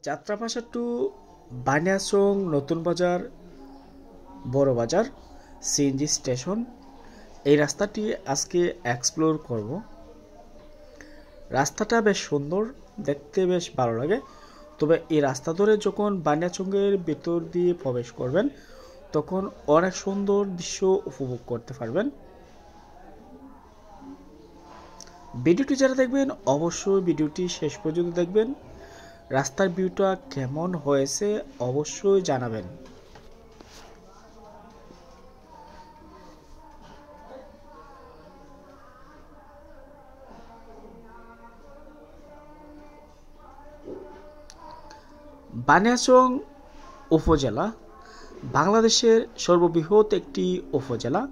যাত্রাভাষা two Baniachong নতুন বাজার বড় বাজার সিএনজি স্টেশন। এই রাস্তাটি আজকে এক্সপ্লোর করব। রাস্তাটা বেশ সুন্দর, দেখতে বেশ ভালো লাগে। তবে এই রাস্তা ধরে যখন বানিয়াচংয়ের ভেতর দিয়ে প্রবেশ করবেন তখন অনেক সুন্দর দৃশ্য উপভোগ করতে পারবেন। ভিডিওটি যারা দেখবেন অবশ্যই ভিডিওটি শেষ পর্যন্ত দেখবেন। রাস্তার ভিউটা কেমন হয়েছে অবশ্যই জানাবেন। বানিয়াচং উপজেলা বাংলাদেশের সর্ববৃহৎ একটি উপজেলা।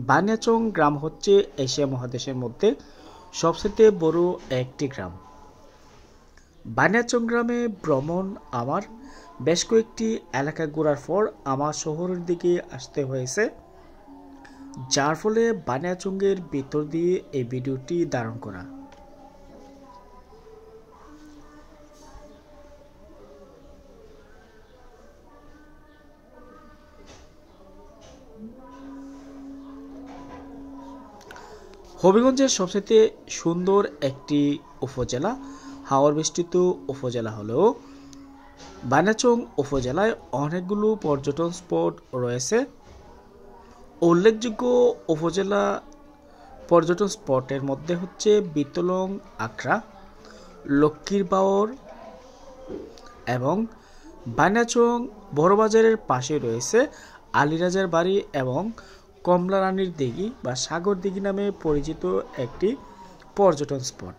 বানিয়াচং গ্রাম হচ্ছে এশিয়া মহাদেশের মধ্যে সবচেয়ে বড় একটি গ্রাম। বানিয়াচং গ্রামে ভ্রমণ আমার বেশ কয়েকটি এলাকা ঘোরার পর আমার শহরের দিকে আসতে হয়েছে, যার ফলে বানিয়াচংয়ের ভিতর দিয়ে এই ভিডিওটি ধারণ করা। হবিগঞ্জের সবচেয়ে সুন্দর একটি উপজেলা, হাওর বেষ্টিত উপজেলা হলেও বানিয়াচং উপজেলায় অনেকগুলো পর্যটন স্পট রয়েছে। উল্লেখযোগ্য উপজেলা পর্যটন স্পটের মধ্যে হচ্ছে বিতলং আখড়া, লক্ষ্মীর বাওর এবং বানিয়াচং বড়বাজারের পাশে রয়েছে আলীরাজার বাড়ি এবং কমলা রানীর দিঘি বা সাগর দিঘি নামে পরিচিত একটি পর্যটন স্পট।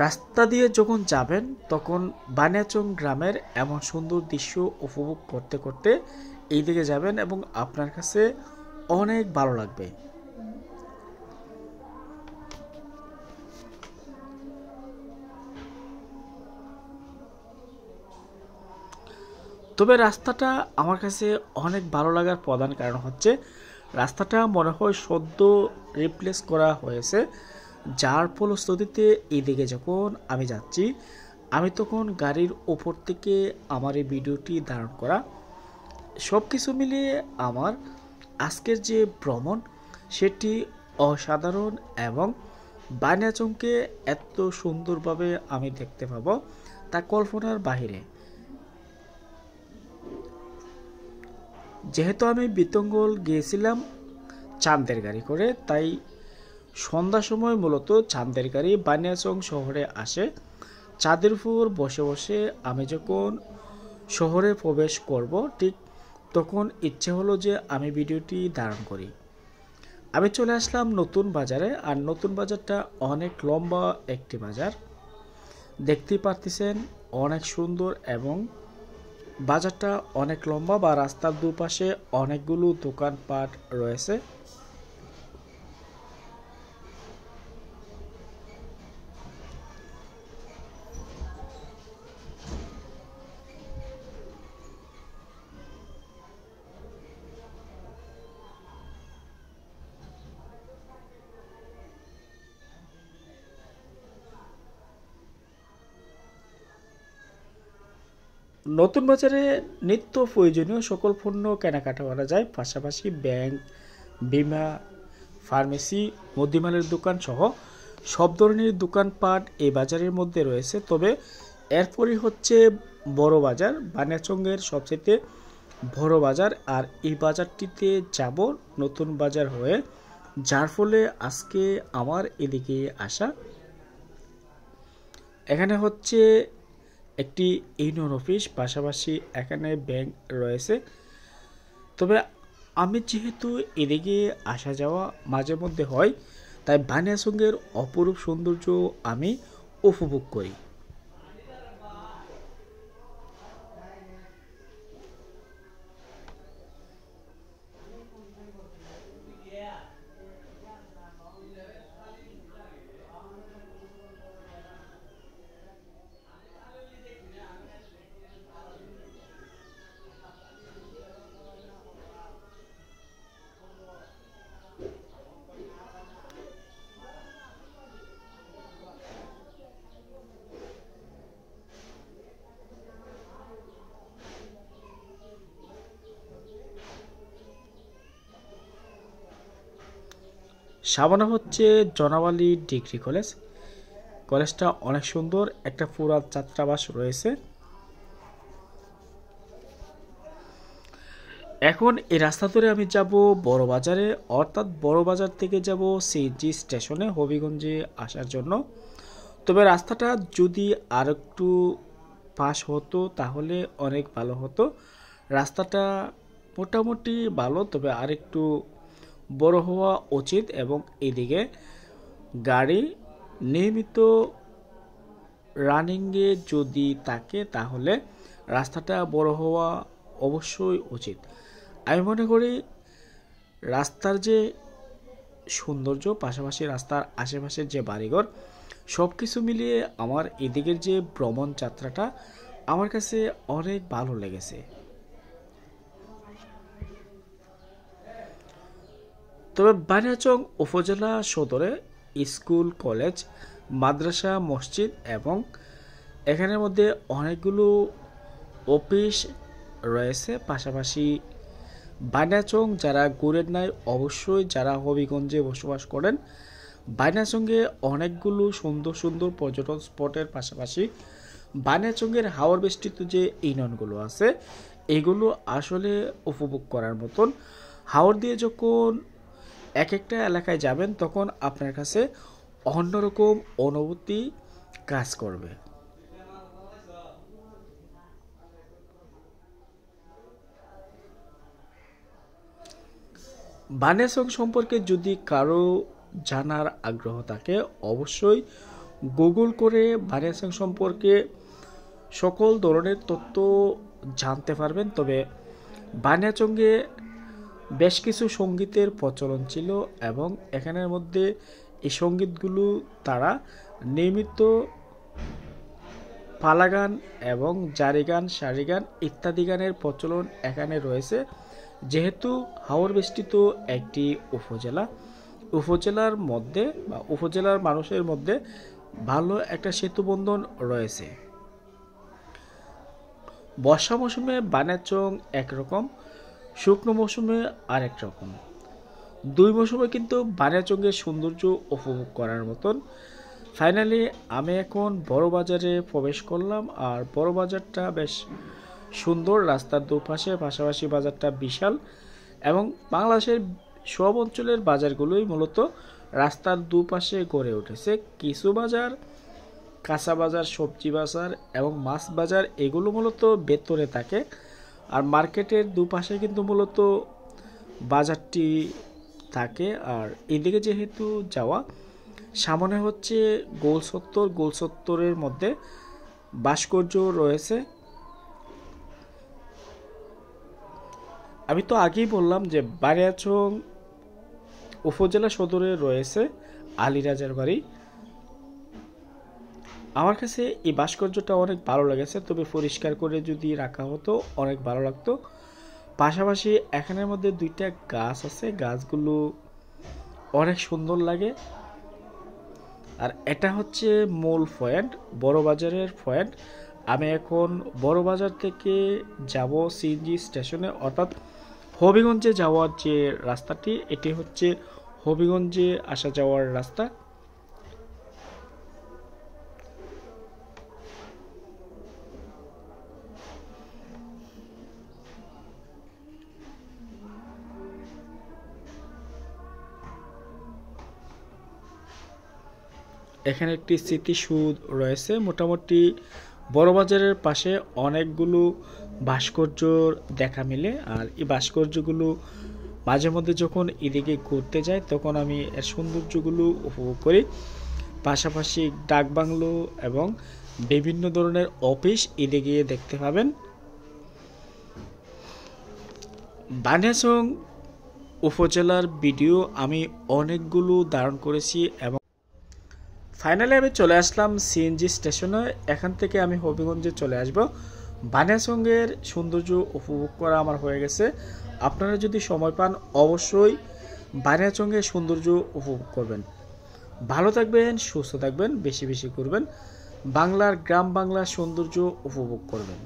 রাস্তা দিয়ে যখন যাবেন তখন বানিয়াচং গ্রামের এমন সুন্দর দৃশ্য উপভোগ করতে করতে এই দিকে যাবেন এবং আপনার কাছে অনেক ভালো লাগবে। তবে রাস্তাটা আমার কাছে অনেক ভালো লাগার প্রধান কারণ হচ্ছে রাস্তাটা মনে হয় সদ্য রিপ্লেস করা হয়েছে, যার ফলশ্রুতিতে এইদিকে যখন আমি যাচ্ছি আমি তখন গাড়ির ওপর থেকে আমার এই ভিডিওটি ধারণ করা। সব কিছু মিলিয়ে আমার আজকের যে ভ্রমণ সেটি অসাধারণ এবং বানিয়াচংকে এত সুন্দরভাবে আমি দেখতে পাবো তা কল্পনার বাহিরে। যেহেতু আমি বিতঙ্গল গিয়েছিলাম চাঁদের গাড়ি করে, তাই সন্ধ্যার সময় মূলত চাঁদের গাড়ি বানিয়াচং শহরে আসে। চাঁদের উপর বসে বসে আমি যখন শহরে প্রবেশ করব ঠিক তখন ইচ্ছে হলো যে আমি ভিডিওটি ধারণ করি। আমি চলে আসলাম নতুন বাজারে, আর নতুন বাজারটা অনেক লম্বা একটি বাজার, দেখতেই পারতেছেন অনেক সুন্দর এবং বাজারটা অনেক লম্বা বা রাস্তার দুপাশে অনেকগুলো দোকানপাট রয়েছে। নতুন বাজারে নিত্য প্রয়োজনীয় সকল পণ্য কেনাকাটা করা যায়, পাশাপাশি ব্যাংক, বিমা, ফার্মেসি, মুদিমালের দোকান সহ সব ধরনের দোকানপাট এই বাজারের মধ্যে রয়েছে। তবে এরপরই হচ্ছে বড় বাজার, বানিয়াচংয়ের সবচেয়ে বড় বাজার, আর এই বাজারটিতে যাব নতুন বাজার হয়ে, যার ফলে আজকে আমার এদিকে আসা। এখানে হচ্ছে একটি ইউনিয়ন অফিস, পাশাপাশি এখানে ব্যাংক রয়েছে। তবে আমি যেহেতু এদিকে আসা যাওয়া মাঝে মধ্যে হয়, তাই বানিয়াচংয়ের অপরূপ সৌন্দর্য আমি উপভোগ করি। সামনে হচ্ছে জনাওয়ালি ডিগ্রি কলেজ। কলেজটা অনেক সুন্দর, একটা পুরা ছাত্রাবাস রয়েছে। এখন এই রাস্তা ধরে আমি যাব বড় বাজারে, অর্থাৎ বড় বাজার থেকে যাব সিএনজি স্টেশনে হবিগঞ্জে আসার জন্য। তবে রাস্তাটা যদি আর একটু পাশ হতো তাহলে অনেক ভালো হতো। রাস্তাটা মোটামুটি ভালো, তবে আরেকটু বড় হওয়া উচিত এবং এদিকে গাড়ি নিয়মিত রানিংয়ে যদি থাকে তাহলে রাস্তাটা বড় হওয়া অবশ্যই উচিত। আমি মনে করি রাস্তার যে সৌন্দর্য, পাশাপাশি রাস্তার আশেপাশের যে বাড়িঘর, সব কিছু মিলিয়ে আমার এদিকের যে ভ্রমণ যাত্রাটা আমার কাছে অনেক ভালো লেগেছে। তবে বানিয়াচং উপজেলা সদরে স্কুল, কলেজ, মাদ্রাসা, মসজিদ এবং এখানের মধ্যে অনেকগুলো অফিস রয়েছে। পাশাপাশি বানিয়াচং যারা ঘুরেন নাই, অবশ্যই যারা হবিগঞ্জে বসবাস করেন, বানিয়াচংয়ে অনেকগুলো সুন্দর সুন্দর পর্যটন স্পটের পাশাপাশি বানিয়াচংয়ের হাওর বেষ্টিত যে ইউনিয়নগুলো আছে এগুলো আসলে উপভোগ করার মতন। হাওর দিয়ে যখন এক একটা এলাকায় যাবেন তখন আপনার কাছে অন্যরকম অনুভূতি কাজ করবে। বানিয়াচং সম্পর্কে যদি কারো জানার আগ্রহ থাকে অবশ্যই গুগল করে বানিয়াচং সম্পর্কে সকল ধরনের তথ্য জানতে পারবেন। তবে বানিয়াচংয়ে বেশ কিছু সঙ্গীতের প্রচলন ছিল এবং এখানের মধ্যে এই সঙ্গীতগুলো তারা নিয়মিত পালা গান এবং জারি গান, সারি গান ইত্যাদি গানের প্রচলন এখানে রয়েছে। যেহেতু হাওর বেষ্টিত একটি উপজেলা, উপজেলার মধ্যে বা উপজেলার মানুষের মধ্যে ভালো একটা সেতুবন্ধন রয়েছে। বর্ষা মৌসুমে বানিয়াচং একরকম, শুকনো মৌসুমে আরেক রকম। দুই মৌসুমে কিন্তু বানিয়াচংয়ের সৌন্দর্য উপভোগ করার মতন। ফাইনালি আমি এখন বড় বাজারে প্রবেশ করলাম, আর বড় বাজারটা বেশ সুন্দর, রাস্তার দুপাশে, পাশাপাশি বাজারটা বিশাল এবং বাংলাদেশের সব অঞ্চলের বাজারগুলোই মূলত রাস্তার দুপাশে গড়ে উঠেছে। কিছু বাজার, কাঁচা বাজার, সবজি বাজার এবং মাছ বাজার এগুলো মূলত ভেতরে থাকে, আর মার্কেটের দুপাশে কিন্তু মূলত বাজারটি থাকে। আর এদিকে যেহেতু যাওয়া, সামনে হচ্ছে গোল চত্বর, গোল চত্বরের মধ্যে ভাস্কর্য রয়েছে। আমি তো আগেই বললাম যে বানিয়াচং উপজেলা সদরে রয়েছে আলীরাজার বাড়ি। আমার কাছে এই ভাস্কর্যটা অনেক ভালো লেগেছে, তবে পরিষ্কার করে যদি রাখা হতো অনেক ভালো লাগতো। পাশাপাশি এখানের মধ্যে দুইটা গাছ আছে, গাছগুলো অনেক সুন্দর লাগে। আর এটা হচ্ছে মূল পয়েন্ট, বড় বাজারের পয়েন্ট। আমি এখন বড় বাজার থেকে যাব সিএনজি স্টেশনে, অর্থাৎ হবিগঞ্জে যাওয়ার যে রাস্তাটি, এটি হচ্ছে হবিগঞ্জে আসা যাওয়ার রাস্তা। এখানে একটি স্মৃতিসৌধ রয়েছে। মোটামুটি বড় বাজারের পাশে অনেকগুলো ভাস্কর্য দেখা মিলে, আর এই ভাস্কর্যগুলো মাঝে মধ্যে যখন এদিকে ঘুরতে যাই তখন আমি এর সৌন্দর্যগুলো উপভোগ করি। পাশাপাশি ডাকবাংলো এবং বিভিন্ন ধরনের অফিস এদিকে দেখতে পাবেন। বানিয়াচং উপজেলার ভিডিও আমি অনেকগুলো ধারণ করেছি এবং ফাইনালি আমি চলে আসলাম সিএনজি স্টেশনে। এখান থেকে আমি হবিগঞ্জে চলে আসব। বানিয়াচংয়ের সৌন্দর্য উপভোগ করা আমার হয়ে গেছে। আপনারা যদি সময় পান অবশ্যই বানিয়াচংয়ের সৌন্দর্য উপভোগ করবেন। ভালো থাকবেন, সুস্থ থাকবেন, বেশি বেশি করবেন, বাংলার গ্রাম বাংলার সৌন্দর্য উপভোগ করবেন।